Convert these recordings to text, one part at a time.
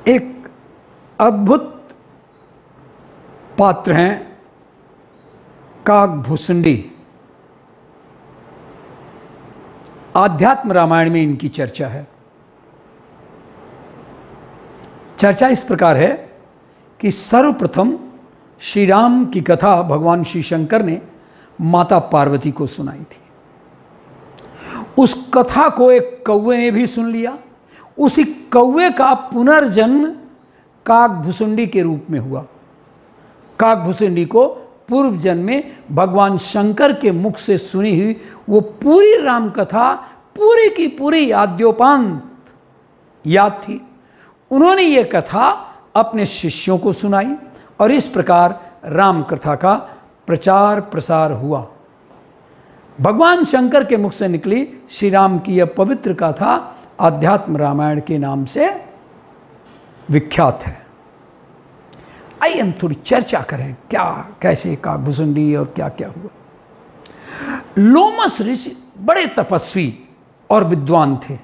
एक अद्भुत पात्र हैं काकभूषुंडी। आध्यात्म रामायण में इनकी चर्चा है। चर्चा इस प्रकार है कि सर्वप्रथम श्री राम की कथा भगवान श्री शंकर ने माता पार्वती को सुनाई थी। उस कथा को एक कौवे ने भी सुन लिया। उसी कौवे का पुनर्जन्म काकभूषुंडी के रूप में हुआ। काकभूषुंडी को पूर्व जन्म में भगवान शंकर के मुख से सुनी हुई वो पूरी राम कथा पूरी की पूरी आद्योपांत याद थी। उन्होंने ये कथा अपने शिष्यों को सुनाई और इस प्रकार राम कथा का प्रचार प्रसार हुआ। भगवान शंकर के मुख से निकली श्री राम की यह पवित्र कथा आध्यात्म रामायण के नाम से विख्यात है। आइए हम थोड़ी चर्चा करें क्या कैसे काकभूषुंडी और क्या क्या हुआ। लोमस ऋषि बड़े तपस्वी और विद्वान थे।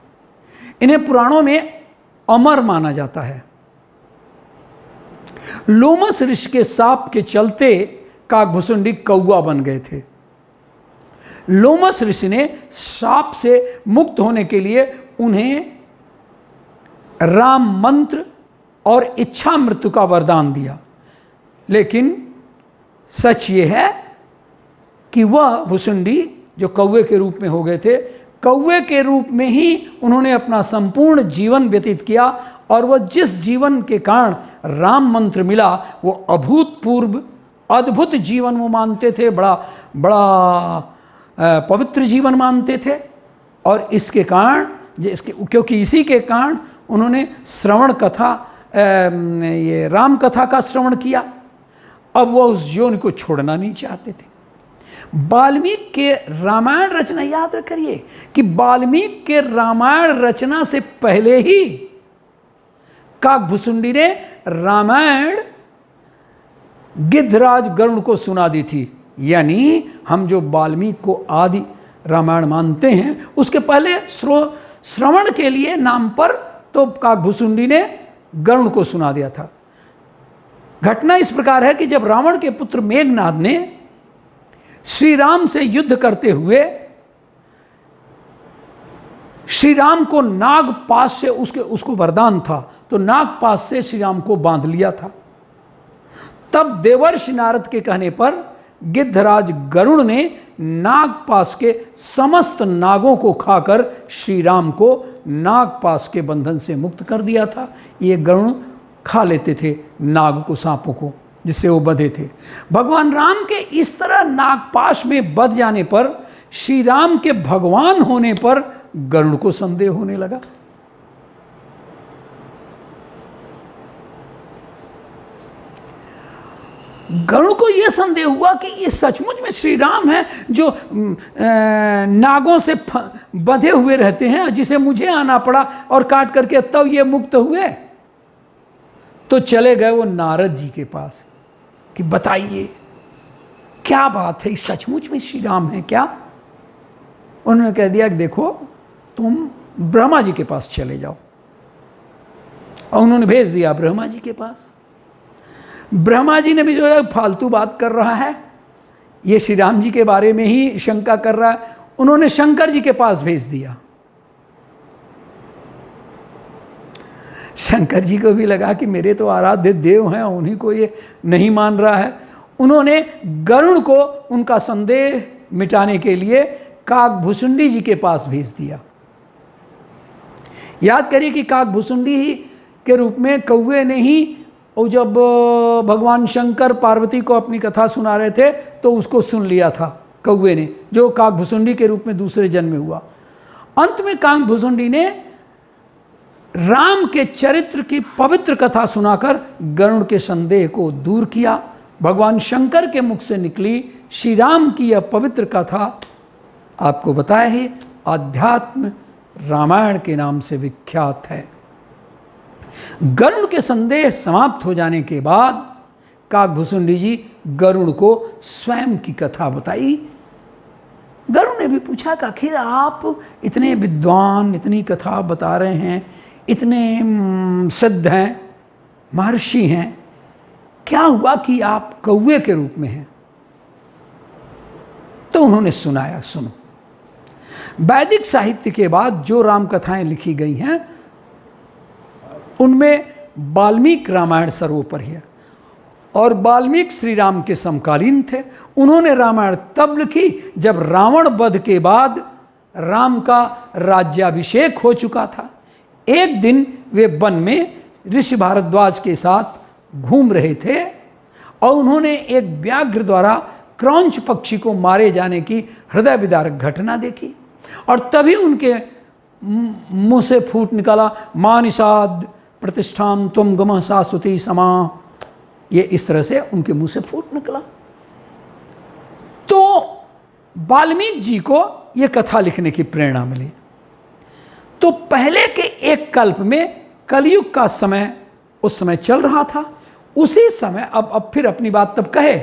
इन्हें पुराणों में अमर माना जाता है। लोमस ऋषि के शाप के चलते काकभूषुंडी कौवा बन गए थे। लोमस ऋषि ने शाप से मुक्त होने के लिए उन्हें राम मंत्र और इच्छा मृत्यु का वरदान दिया। लेकिन सच ये है कि वह भूषुंडी जो कौवे के रूप में हो गए थे, कौवे के रूप में ही उन्होंने अपना संपूर्ण जीवन व्यतीत किया और वह जिस जीवन के कारण राम मंत्र मिला वो अभूतपूर्व अद्भुत जीवन वो मानते थे। बड़ा बड़ा पवित्र जीवन मानते थे और इसके कारण क्योंकि इसी के कारण उन्होंने श्रवण कथा ये राम कथा का श्रवण किया। अब वह उस जीवन को छोड़ना नहीं चाहते थे। वाल्मीकि के रामायण रचना याद करिए कि वाल्मीकि के रामायण रचना से पहले ही काकभूषुंडी ने रामायण गिद्धराज गरुड़ को सुना दी थी। यानी हम जो वाल्मीकि को आदि रामायण मानते हैं उसके पहले श्रवण के लिए नाम पर तो काकभूषुंडी ने गरुड़ को सुना दिया था। घटना इस प्रकार है कि जब रावण के पुत्र मेघनाद ने श्री राम से युद्ध करते हुए श्री राम को नागपाश से उसको वरदान था तो नागपाश से श्री राम को बांध लिया था। तब देवर्षि नारद के कहने पर गिद्धराज गरुड़ ने नागपाश के समस्त नागों को खाकर श्री राम को नागपाश के बंधन से मुक्त कर दिया था। ये गरुड़ खा लेते थे नाग को, सांपों को, जिससे वो बंधे थे। भगवान राम के इस तरह नागपाश में बंध जाने पर श्री राम के भगवान होने पर गरुड़ को संदेह होने लगा। गरुड़ को यह संदेह हुआ कि ये सचमुच में श्री राम है जो नागों से बंधे हुए रहते हैं, जिसे मुझे आना पड़ा और काट करके तब ये मुक्त हुए। तो चले गए वो नारद जी के पास कि बताइए क्या बात है, सचमुच में श्री राम है क्या? उन्होंने कह दिया कि देखो तुम ब्रह्मा जी के पास चले जाओ। और उन्होंने भेज दिया ब्रह्मा जी के पास। ब्रह्मा जी ने भी जो है फालतू बात कर रहा है, ये श्री राम जी के बारे में ही शंका कर रहा है, उन्होंने शंकर जी के पास भेज दिया। शंकर जी को भी लगा कि मेरे तो आराध्य देव हैं, उन्हीं को ये नहीं मान रहा है। उन्होंने गरुड़ को उनका संदेह मिटाने के लिए काकभूषुंडी जी के पास भेज दिया। याद करिए कि काकभूषुंडी ही के रूप में कौवे ने ही, और जब भगवान शंकर पार्वती को अपनी कथा सुना रहे थे तो उसको सुन लिया था कौवे ने, जो काकभूषुंडी के रूप में दूसरे जन्म में हुआ। अंत में काकभूषुंडी ने राम के चरित्र की पवित्र कथा सुनाकर गरुड़ के संदेह को दूर किया। भगवान शंकर के मुख से निकली श्री राम की यह पवित्र कथा आपको बताया है आध्यात्म रामायण के नाम से विख्यात है। गरुड़ के संदेह समाप्त हो जाने के बाद काकभूषुंडी जी गरुड़ को स्वयं की कथा बताई। गरुड़ ने भी पूछा कि आखिर आप इतने विद्वान, इतनी कथा बता रहे हैं, इतने सिद्ध हैं, महर्षि हैं, क्या हुआ कि आप कौवे के रूप में हैं? तो उन्होंने सुनाया, सुनो। वैदिक साहित्य के बाद जो राम कथाएं लिखी गई हैं उनमें वाल्मीकि रामायण सर्वोपरि है, और वाल्मीकि श्री राम के समकालीन थे। उन्होंने रामायण तब लिखी जब रावण वध के बाद राम का राज्याभिषेक हो चुका था। एक दिन वे वन में ऋषि भारद्वाज के साथ घूम रहे थे और उन्होंने एक व्याघ्र द्वारा क्रौंच पक्षी को मारे जाने की हृदय विदारक घटना देखी, और तभी उनके मुंह से फूट निकला, मानिषाद प्रतिष्ठान तुम गम शाश्वती समा। ये इस तरह से उनके मुंह से फूट निकला। तो वाल्मीकि जी को यह कथा लिखने की प्रेरणा मिली। तो पहले के एक कल्प में कलयुग का समय उस समय चल रहा था। उसी समय अब फिर अपनी बात तब कहे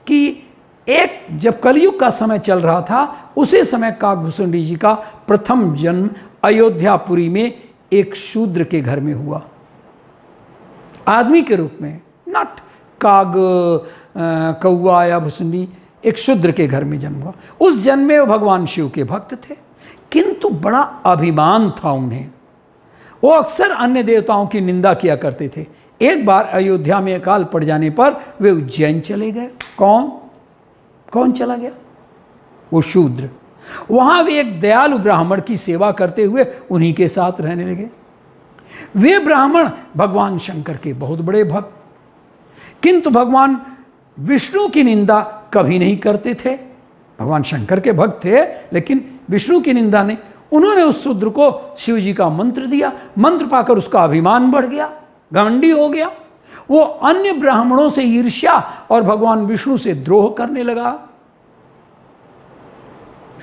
कि एक जब कलयुग का समय चल रहा था, उसी समय काकभूषुंडी जी का प्रथम जन्म अयोध्यापुरी में एक शूद्र के घर में हुआ, आदमी के रूप में, नट काग कौआ या भुसुंडी, एक शूद्र के घर में जन्म हुआ। उस जन्म में वो भगवान शिव के भक्त थे, किंतु बड़ा अभिमान था उन्हें। वो अक्सर अन्य देवताओं की निंदा किया करते थे। एक बार अयोध्या में अकाल पड़ जाने पर वे उज्जैन चले गए। कौन चला गया? वो शूद्र। वहां वे एक दयालु ब्राह्मण की सेवा करते हुए उन्हीं के साथ रहने लगे। वे ब्राह्मण भगवान शंकर के बहुत बड़े भक्त, किंतु भगवान विष्णु की निंदा कभी नहीं करते थे। भगवान शंकर के भक्त थे लेकिन विष्णु की निंदा नहीं। उन्होंने उस शूद्र को शिव जी का मंत्र दिया। मंत्र पाकर उसका अभिमान बढ़ गया, घमंडी हो गया। वो अन्य ब्राह्मणों से ईर्ष्या और भगवान विष्णु से द्रोह करने लगा,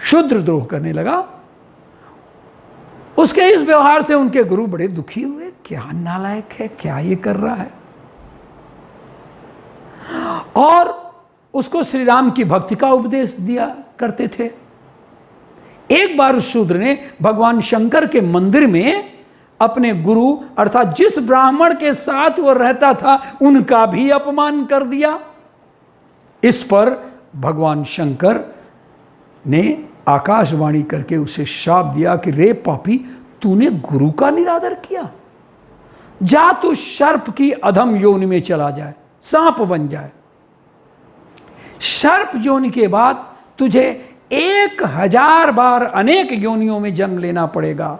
शूद्र द्रोह करने लगा। उसके इस व्यवहार से उनके गुरु बड़े दुखी हुए। क्या नालायक है, क्या ये कर रहा है। और उसको श्री राम की भक्ति का उपदेश दिया करते थे। एक बार उस शूद्र ने भगवान शंकर के मंदिर में अपने गुरु अर्थात जिस ब्राह्मण के साथ वो रहता था उनका भी अपमान कर दिया। इस पर भगवान शंकर ने आकाशवाणी करके उसे शाप दिया कि रे पापी, तूने गुरु का निरादर किया, जा तू सर्प की अधम योनि में चला जाए, सांप बन जाए। सर्प योनि के बाद तुझे 1000 बार अनेक योनियों में जन्म लेना पड़ेगा।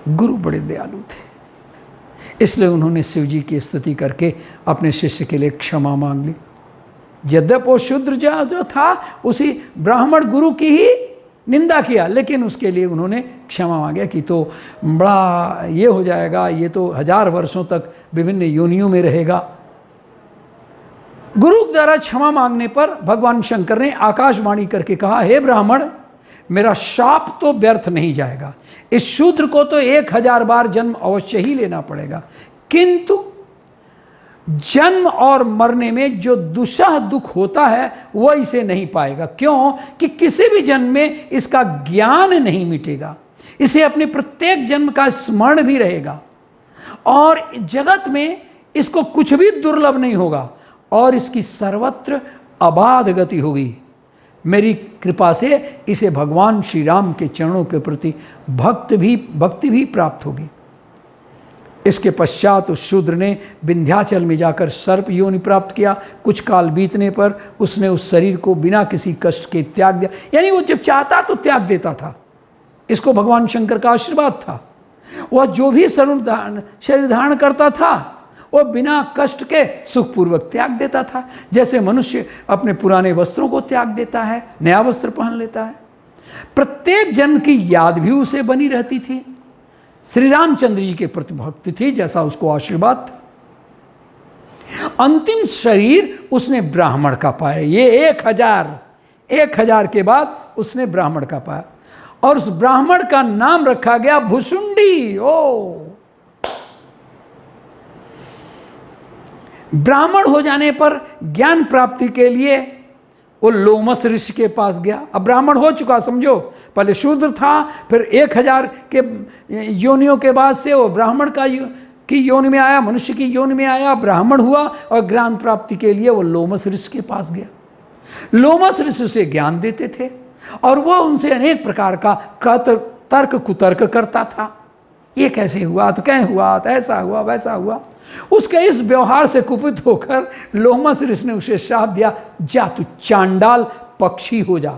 गुरु बड़े दयालु थे, इसलिए उन्होंने शिव जी की स्तुति करके अपने शिष्य के लिए क्षमा मांग ली। यद्यपि वो शूद्र जो था उसी ब्राह्मण गुरु की ही निंदा किया, लेकिन उसके लिए उन्होंने क्षमा मांगा कि तो बड़ा ये हो जाएगा, ये तो 1000 वर्षों तक विभिन्न योनियों में रहेगा। गुरु द्वारा क्षमा मांगने पर भगवान शंकर ने आकाशवाणी करके कहा, हे ब्राह्मण, मेरा शाप तो व्यर्थ नहीं जाएगा। इस शूद्र को तो 1000 बार जन्म अवश्य ही लेना पड़ेगा, किंतु जन्म और मरने में जो दुस्सह दुख होता है वह इसे नहीं पाएगा। क्यों? कि किसी भी जन्म में इसका ज्ञान नहीं मिटेगा, इसे अपने प्रत्येक जन्म का स्मरण भी रहेगा, और जगत में इसको कुछ भी दुर्लभ नहीं होगा, और इसकी सर्वत्र अबाध गति होगी। मेरी कृपा से इसे भगवान श्री राम के चरणों के प्रति भक्ति भी प्राप्त होगी। इसके पश्चात उस शूद्र ने विंध्याचल में जाकर सर्प योनि प्राप्त किया। कुछ काल बीतने पर उसने उस शरीर को बिना किसी कष्ट के त्याग दिया, यानी वो जब चाहता तो त्याग देता था। इसको भगवान शंकर का आशीर्वाद था। वह जो भी शरीर धारण करता था वो बिना कष्ट के सुखपूर्वक त्याग देता था, जैसे मनुष्य अपने पुराने वस्त्रों को त्याग देता है, नया वस्त्र पहन लेता है। प्रत्येक जन्म की याद भी उसे बनी रहती थी। श्री रामचंद्र जी के प्रति भक्ति थी, जैसा उसको आशीर्वाद था। अंतिम शरीर उसने ब्राह्मण का पाया। ये 1000 के बाद उसने ब्राह्मण का पाया, और उस ब्राह्मण का नाम रखा गया भुसुंडी। ब्राह्मण हो जाने पर ज्ञान प्राप्ति के लिए वो लोमस ऋषि के पास गया। अब ब्राह्मण हो चुका, समझो, पहले शूद्र था, फिर 1000 के योनियों के बाद से वो ब्राह्मण की योनि में आया, मनुष्य की योनि में आया, ब्राह्मण हुआ और ज्ञान प्राप्ति के लिए वो लोमस ऋषि के पास गया। लोमस ऋषि उसे ज्ञान देते थे और वो उनसे अनेक प्रकार का तर्क कुतर्क करता था। ये कैसे हुआ, तो क्या हुआ, तो ऐसा हुआ, वैसा हुआ। उसके इस व्यवहार से कुपित होकर लोमस ऋषि ने उसे शाप दिया, जा तू चांडाल पक्षी हो जा।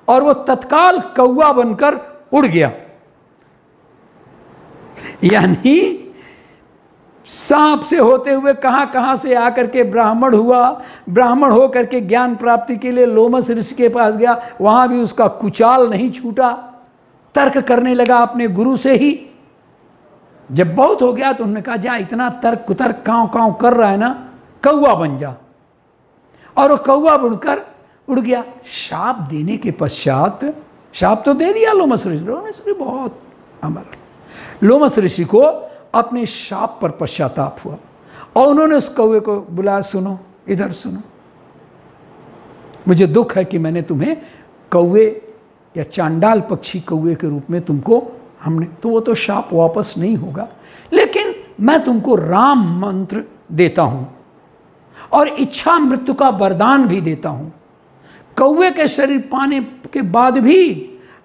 और वो तत्काल कौवा बनकर उड़ गया। यानी सांप से होते हुए कहां कहां से आकर के ब्राह्मण हुआ, ब्राह्मण होकर के ज्ञान प्राप्ति के लिए लोमस ऋषि के पास गया, वहां भी उसका कुचाल नहीं छूटा, तर्क करने लगा अपने गुरु से ही। जब बहुत हो गया तो उन्होंने कहा, जा इतना तर्क कुतर्क कांव कांव कर रहा है ना, कौवा बन जा। और वो कौवा बनकर उड़ गया। शाप देने के पश्चात, शाप तो दे दिया लोमस ऋषि, लोमस ऋषि बहुत अमर, लोमस ऋषि को अपने शाप पर पश्चाताप हुआ और उन्होंने उस कौवे को बुलाया, सुनो, इधर सुनो, मुझे दुख है कि मैंने तुम्हें कौवे या चांडाल पक्षी कौवे के रूप में तुमको हमने, तो वो तो शाप वापस नहीं होगा, लेकिन मैं तुमको राम मंत्र देता हूं और इच्छा मृत्यु का वरदान भी देता हूं। कौवे के शरीर पाने के बाद भी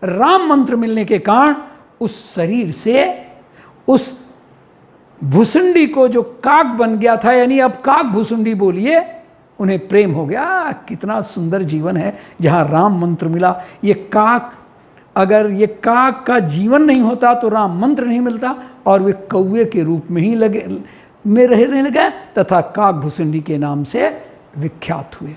राम मंत्र मिलने के कारण उस शरीर से उस भुसुंडी को, जो काक बन गया था, यानी अब काक भुसुंडी बोलिए, उन्हें प्रेम हो गया। कितना सुंदर जीवन है जहां राम मंत्र मिला। ये काक, अगर ये काक का जीवन नहीं होता तो राम मंत्र नहीं मिलता और वे कौवे के रूप में ही रहने लगे तथा काक भुसुंडी के नाम से विख्यात हुए।